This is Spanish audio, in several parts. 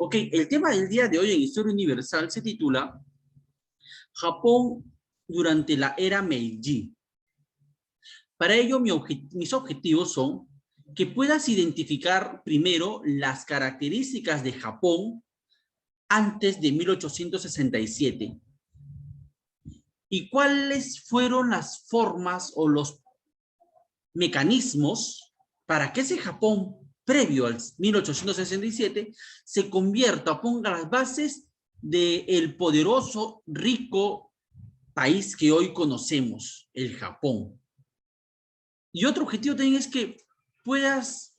Ok, el tema del día de hoy en Historia Universal se titula Japón durante la era Meiji. Para ello, mis objetivos son que puedas identificar primero las características de Japón antes de 1867 y cuáles fueron las formas o los mecanismos para que ese Japón previo al 1867 se convierta, ponga las bases del poderoso, rico país que hoy conocemos, el Japón. Y otro objetivo también es que puedas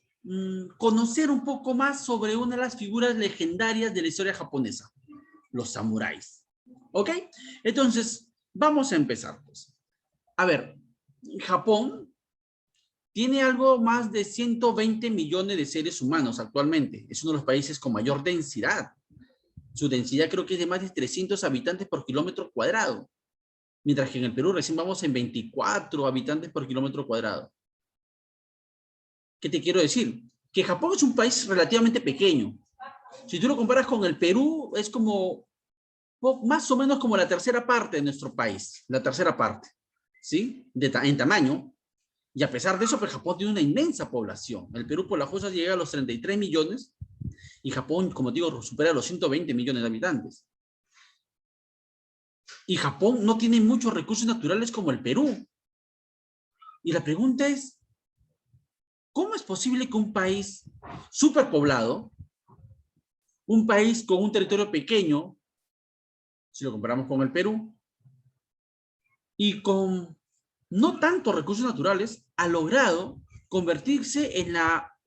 conocer un poco más sobre una de las figuras legendarias de la historia japonesa, los samuráis. ¿Ok? Entonces, vamos a empezar, pues. A ver, Japón tiene algo más de 120 millones de seres humanos actualmente. Es uno de los países con mayor densidad. Su densidad creo que es de más de 300 habitantes por kilómetro cuadrado. Mientras que en el Perú recién vamos en 24 habitantes por kilómetro cuadrado. ¿Qué te quiero decir? Que Japón es un país relativamente pequeño. Si tú lo comparas con el Perú, es como más o menos como la tercera parte de nuestro país. La tercera parte, ¿sí? En tamaño. Y a pesar de eso, pues Japón tiene una inmensa población. El Perú por las cosas llega a los 33 millones y Japón, como digo, supera los 120 millones de habitantes. Y Japón no tiene muchos recursos naturales como el Perú. Y la pregunta es, ¿cómo es posible que un país superpoblado, un país con un territorio pequeño, si lo comparamos con el Perú, y con no tantos recursos naturales, ha logrado convertirse en la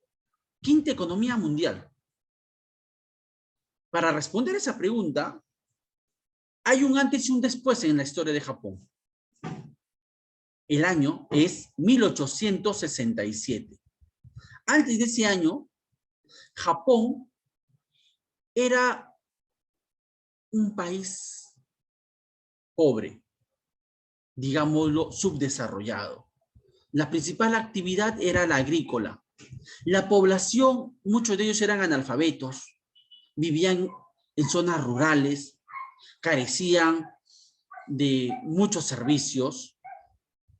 quinta economía mundial? Para responder esa pregunta, hay un antes y un después en la historia de Japón. El año es 1867. Antes de ese año, Japón era un país pobre, digámoslo, subdesarrollado. La principal actividad era la agrícola. La población, muchos de ellos eran analfabetos, vivían en zonas rurales, carecían de muchos servicios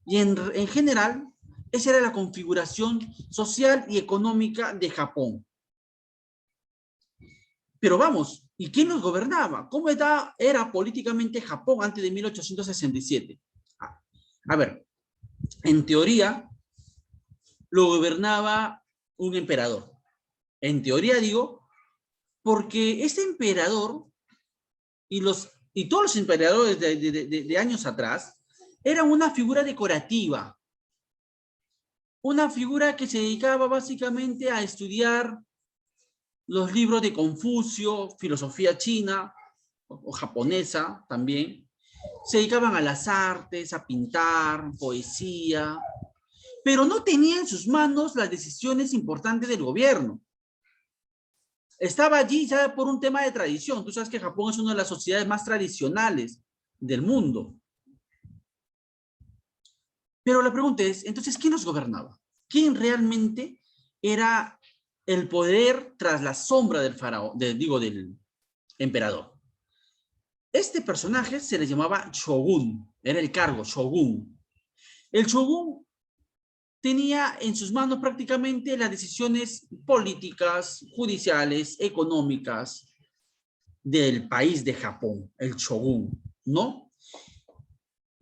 y en general esa era la configuración social y económica de Japón. Pero vamos, ¿y quién los gobernaba? ¿Cómo era políticamente Japón antes de 1867? A ver, en teoría lo gobernaba un emperador. En teoría digo, porque ese emperador y todos los emperadores de años atrás eran una figura decorativa, una figura que se dedicaba básicamente a estudiar los libros de Confucio, filosofía china o japonesa también. Se dedicaban a las artes, a pintar, poesía, pero no tenían en sus manos las decisiones importantes del gobierno. Estaba allí ya por un tema de tradición. Tú sabes que Japón es una de las sociedades más tradicionales del mundo. Pero la pregunta es, entonces, ¿quién los gobernaba? ¿Quién realmente era el poder tras la sombra del faraón, del emperador? Este personaje se le llamaba shogun, era el cargo, shogun. El shogun tenía en sus manos prácticamente las decisiones políticas, judiciales, económicas del país de Japón, el shogun, ¿no?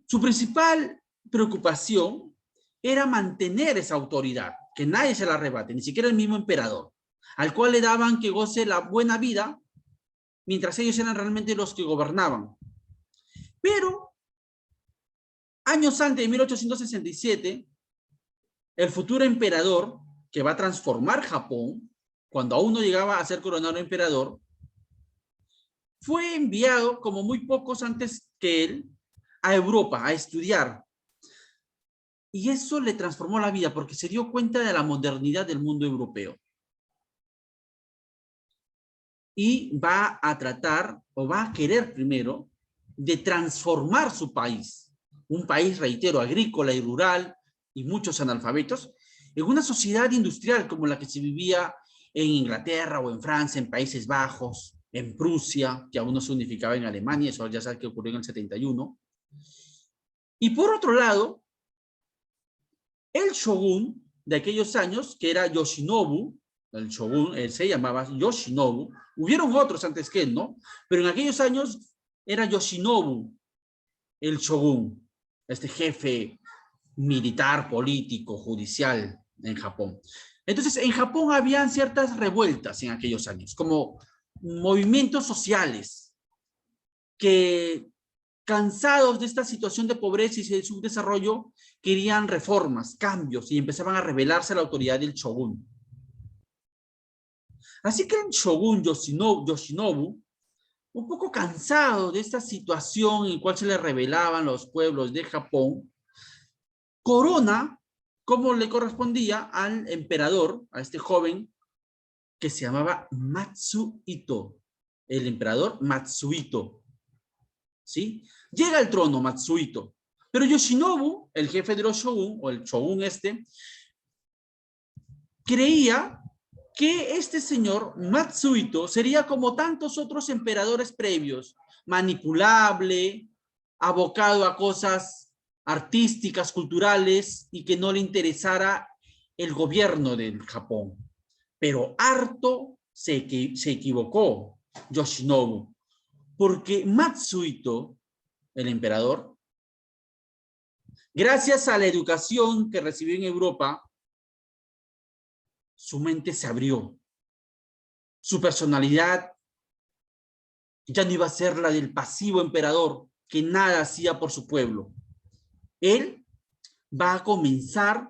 Su principal preocupación era mantener esa autoridad, que nadie se la arrebate, ni siquiera el mismo emperador, al cual le daban que goce la buena vida, mientras ellos eran realmente los que gobernaban. Pero, años antes de 1867, el futuro emperador, que va a transformar Japón, cuando aún no llegaba a ser coronado emperador, fue enviado, como muy pocos antes que él, a Europa a estudiar. Y eso le transformó la vida porque se dio cuenta de la modernidad del mundo europeo. Y va a tratar, o va a querer primero, de transformar su país. Un país, reitero, agrícola y rural, y muchos analfabetos, en una sociedad industrial como la que se vivía en Inglaterra o en Francia, en Países Bajos, en Prusia, que aún no se unificaba en Alemania, eso ya sabe que ocurrió en el 71. Y por otro lado, el shogun de aquellos años, que era Yoshinobu, el shogun, él se llamaba Yoshinobu, hubieron otros antes que él, ¿no? Pero en aquellos años era Yoshinobu el shogun, este jefe militar, político, judicial en Japón. Entonces, en Japón habían ciertas revueltas en aquellos años, como movimientos sociales que, cansados de esta situación de pobreza y de subdesarrollo, querían reformas, cambios, y empezaban a rebelarse a la autoridad del shogun. Así que el shogun Yoshinobu, un poco cansado de esta situación en la cual se le rebelaban los pueblos de Japón, corona, como le correspondía al emperador, a este joven que se llamaba Matsuhito, el emperador Matsuhito, ¿sí? Llega al trono Matsuhito, pero Yoshinobu, el jefe de los shogun, o el shogun creía que este señor Matsuhito sería como tantos otros emperadores previos, manipulable, abocado a cosas artísticas, culturales, y que no le interesara el gobierno del Japón. Pero harto se equivocó Yoshinobu, porque Matsuhito, el emperador, gracias a la educación que recibió en Europa, su mente se abrió. Su personalidad ya no iba a ser la del pasivo emperador que nada hacía por su pueblo. Él va a comenzar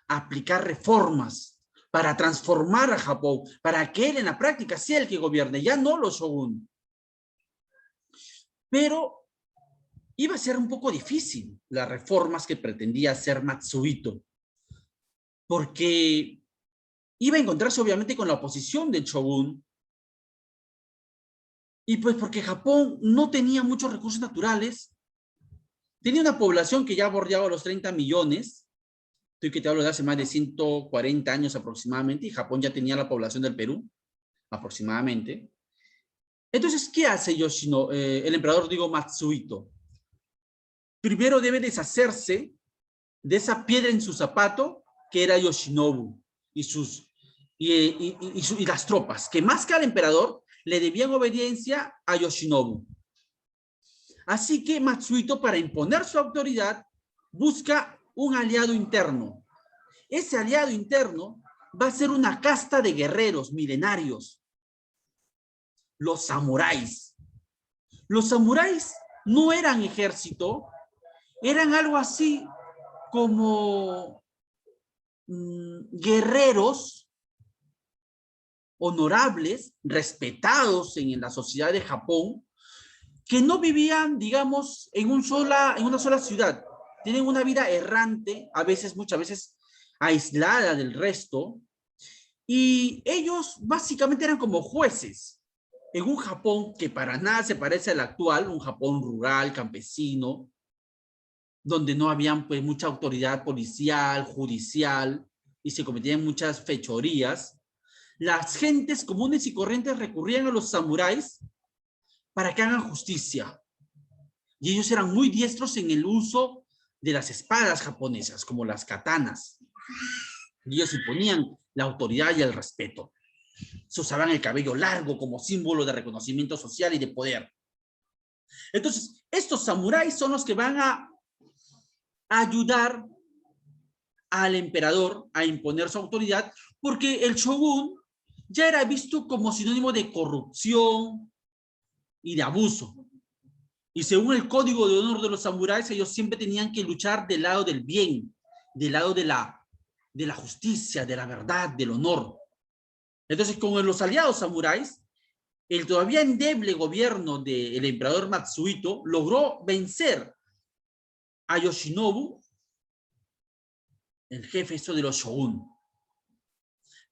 a aplicar reformas para transformar a Japón, para que él en la práctica sea el que gobierne, ya no los shogun. Pero iba a ser un poco difícil las reformas que pretendía hacer Matsuhito, porque iba a encontrarse obviamente con la oposición del shogun, y pues porque Japón no tenía muchos recursos naturales, tenía una población que ya bordeaba los 30 millones, estoy que te hablo de hace más de 140 años aproximadamente, y Japón ya tenía la población del Perú, aproximadamente. Entonces, ¿qué hace el emperador, Matsuhito? Primero debe deshacerse de esa piedra en su zapato que era Yoshinobu y las tropas, que más que al emperador le debían obediencia a Yoshinobu. Así que Matsuhito, para imponer su autoridad, busca un aliado interno. Ese aliado interno va a ser una casta de guerreros milenarios, los samuráis. Los samuráis no eran ejército, eran algo así como guerreros honorables, respetados en la sociedad de Japón, que no vivían, digamos, en una sola ciudad. Tienen una vida errante, muchas veces aislada del resto, y ellos básicamente eran como jueces en un Japón que para nada se parece al actual, un Japón rural, campesino, donde no había pues mucha autoridad policial, judicial, y se cometían muchas fechorías. Las gentes comunes y corrientes recurrían a los samuráis para que hagan justicia. Y ellos eran muy diestros en el uso de las espadas japonesas, como las katanas. Y ellos imponían la autoridad y el respeto. Se usaban el cabello largo como símbolo de reconocimiento social y de poder. Entonces, estos samuráis son los que van a ayudar al emperador a imponer su autoridad, porque el shogun ya era visto como sinónimo de corrupción y de abuso. Y según el código de honor de los samuráis, ellos siempre tenían que luchar del lado del bien, del lado de la justicia, de la verdad, del honor. Entonces, con los aliados samuráis, el todavía endeble gobierno del emperador Matsuhito logró vencer a Yoshinobu, el jefe de los shogun.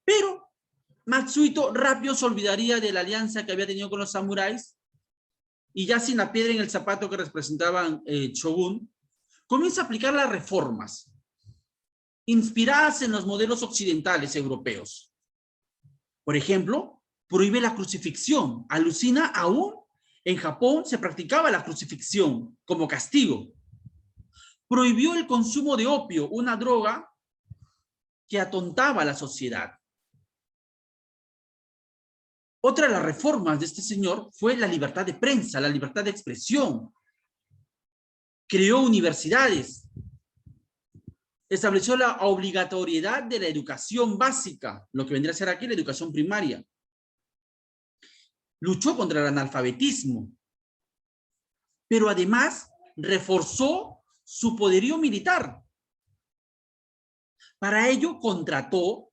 Pero Matsuhito rápido se olvidaría de la alianza que había tenido con los samuráis, y ya sin la piedra en el zapato que representaban shogun, comienza a aplicar las reformas inspiradas en los modelos occidentales europeos. Por ejemplo, prohíbe la crucifixión. Alucina, aún en Japón se practicaba la crucifixión como castigo. Prohibió el consumo de opio, una droga que atontaba a la sociedad. Otra de las reformas de este señor fue la libertad de prensa, la libertad de expresión. Creó universidades. Estableció la obligatoriedad de la educación básica, lo que vendría a ser aquí la educación primaria. Luchó contra el analfabetismo. Pero además reforzó su poderío militar. Para ello contrató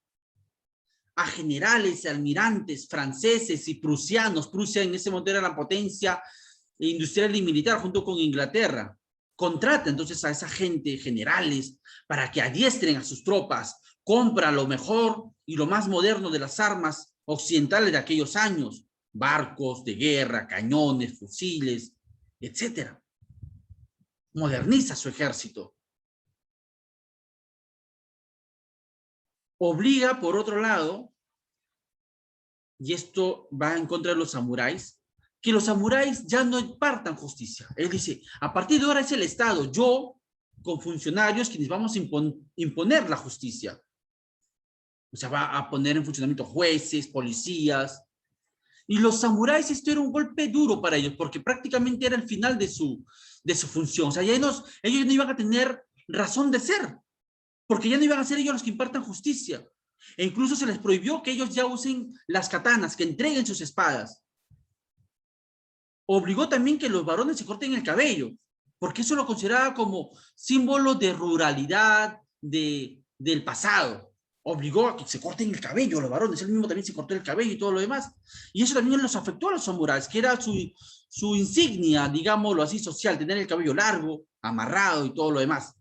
a generales y almirantes franceses y prusianos. Prusia en ese momento era la potencia industrial y militar junto con Inglaterra. Contrata entonces a esa gente, generales, para que adiestren a sus tropas. Compra lo mejor y lo más moderno de las armas occidentales de aquellos años. Barcos de guerra, cañones, fusiles, etcétera. Moderniza su ejército. Obliga, por otro lado, y esto va en contra de los samuráis, que los samuráis ya no impartan justicia. Él dice, a partir de ahora es el Estado, yo, con funcionarios, quienes vamos a imponer la justicia. O sea, va a poner en funcionamiento jueces, policías. Y los samuráis, esto era un golpe duro para ellos, porque prácticamente era el final de su función. O sea, ellos no iban a tener razón de ser, porque ya no iban a ser ellos los que impartan justicia. E incluso se les prohibió que ellos ya usen las katanas, que entreguen sus espadas. Obligó también que los varones se corten el cabello, porque eso lo consideraba como símbolo de ruralidad del pasado. Obligó a que se corten el cabello los varones, él mismo también se cortó el cabello y todo lo demás. Y eso también los afectó a los samuráis, que era su insignia, digámoslo así, social, tener el cabello largo, amarrado y todo lo demás.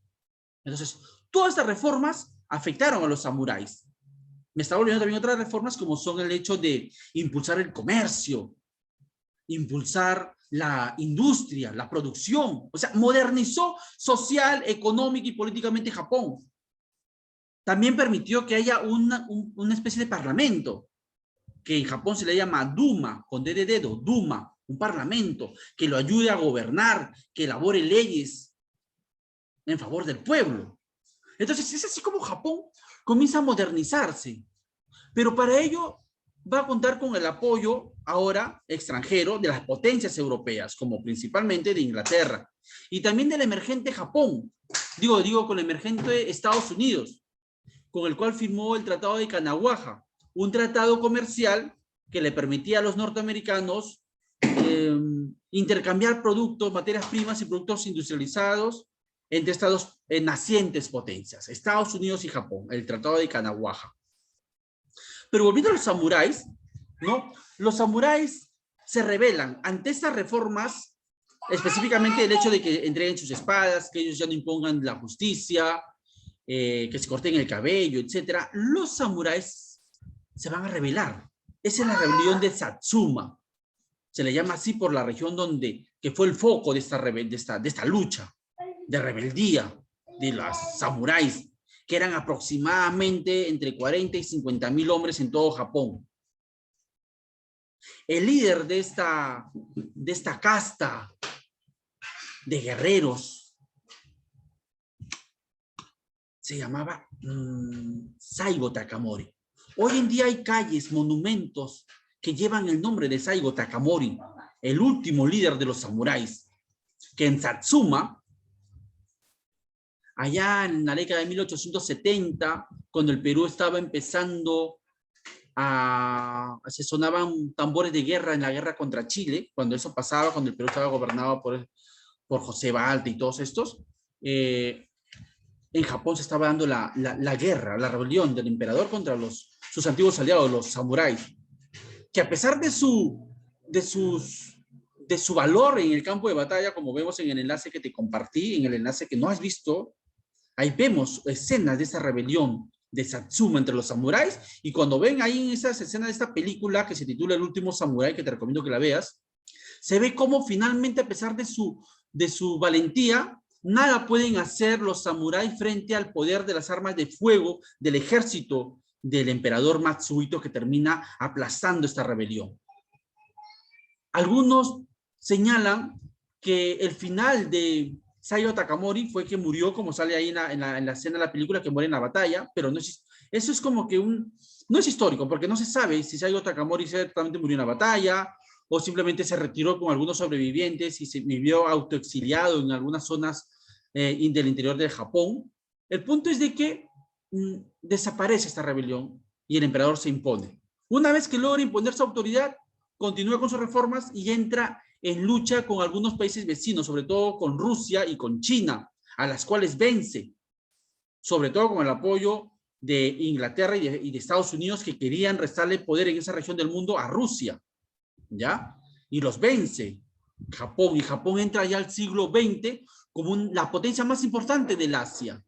Entonces, todas estas reformas afectaron a los samuráis. Me estaba olvidando también otras reformas como son el hecho de impulsar el comercio, impulsar la industria, la producción. O sea, modernizó social, económica y políticamente Japón. También permitió que haya una especie de parlamento, que en Japón se le llama Duma, con D de dedo, Duma, un parlamento que lo ayude a gobernar, que elabore leyes en favor del pueblo. Entonces, es así como Japón comienza a modernizarse. Pero para ello va a contar con el apoyo ahora extranjero de las potencias europeas, como principalmente de Inglaterra, y también del emergente Japón, digo con el emergente Estados Unidos, con el cual firmó el Tratado de Kanagawa, un tratado comercial que le permitía a los norteamericanos intercambiar productos, materias primas y productos industrializados entre estas nacientes potencias, Estados Unidos y Japón, el Tratado de Kanagawa. Pero volviendo a los samuráis, ¿no? Los samuráis se rebelan ante estas reformas, específicamente el hecho de que entreguen sus espadas, que ellos ya no impongan la justicia, que se corten el cabello, etc. Los samuráis se van a rebelar. Esa es la rebelión de Satsuma. Se le llama así por la región que fue el foco de esta lucha, de rebeldía de los samuráis, que eran aproximadamente entre 40 y 50,000 hombres en todo Japón. El líder de esta casta de guerreros se llamaba Saigo Takamori. Hoy en día hay calles, monumentos que llevan el nombre de Saigo Takamori, el último líder de los samuráis, que en Satsuma, allá en la década de 1870, cuando el Perú estaba empezando se sonaban tambores de guerra en la guerra contra Chile, cuando eso pasaba, cuando el Perú estaba gobernado por José Balta y todos estos, en Japón se estaba dando la guerra, la rebelión del emperador contra sus antiguos aliados, los samuráis, que a pesar de su valor en el campo de batalla, como vemos en el enlace que te compartí, en el enlace que no has visto, ahí vemos escenas de esa rebelión de Satsuma entre los samuráis, y cuando ven ahí en esas escenas de esta película que se titula El último samurái, que te recomiendo que la veas, se ve cómo finalmente, a pesar de su valentía, nada pueden hacer los samuráis frente al poder de las armas de fuego del ejército del emperador Matsuhito, que termina aplastando esta rebelión. Algunos señalan que el final de Sayo Takamori fue que murió, como sale ahí en la escena de la película, que muere en la batalla, pero no es, eso es como que no es histórico, porque no se sabe si Sayo Takamori ciertamente murió en la batalla, o simplemente se retiró con algunos sobrevivientes y se vivió autoexiliado en algunas zonas del interior de Japón. El punto es de que desaparece esta rebelión y el emperador se impone. Una vez que logra imponer su autoridad, continúa con sus reformas y entra en lucha con algunos países vecinos, sobre todo con Rusia y con China, a las cuales vence, sobre todo con el apoyo de Inglaterra y de Estados Unidos, que querían restarle poder en esa región del mundo a Rusia, ¿ya? Y los vence Japón, y Japón entra ya al siglo XX como la potencia más importante del Asia.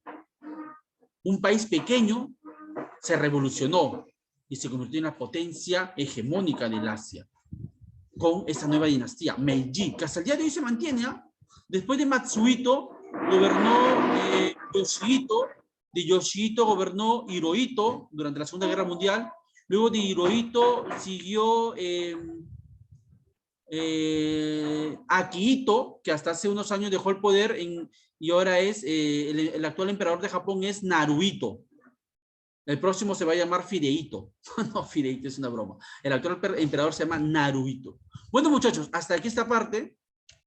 Un país pequeño se revolucionó y se convirtió en una potencia hegemónica del Asia con esta nueva dinastía, Meiji, que hasta el día de hoy se mantiene. Después de Matsuhito, gobernó Yoshihito, de Yoshihito gobernó Hirohito durante la Segunda Guerra Mundial, luego de Hirohito siguió Akihito, que hasta hace unos años dejó el poder y ahora es, el actual emperador de Japón es Naruhito. El próximo se va a llamar Fidehito. No, Fidehito es una broma. El actual emperador se llama Naruhito. Bueno, muchachos, hasta aquí esta parte.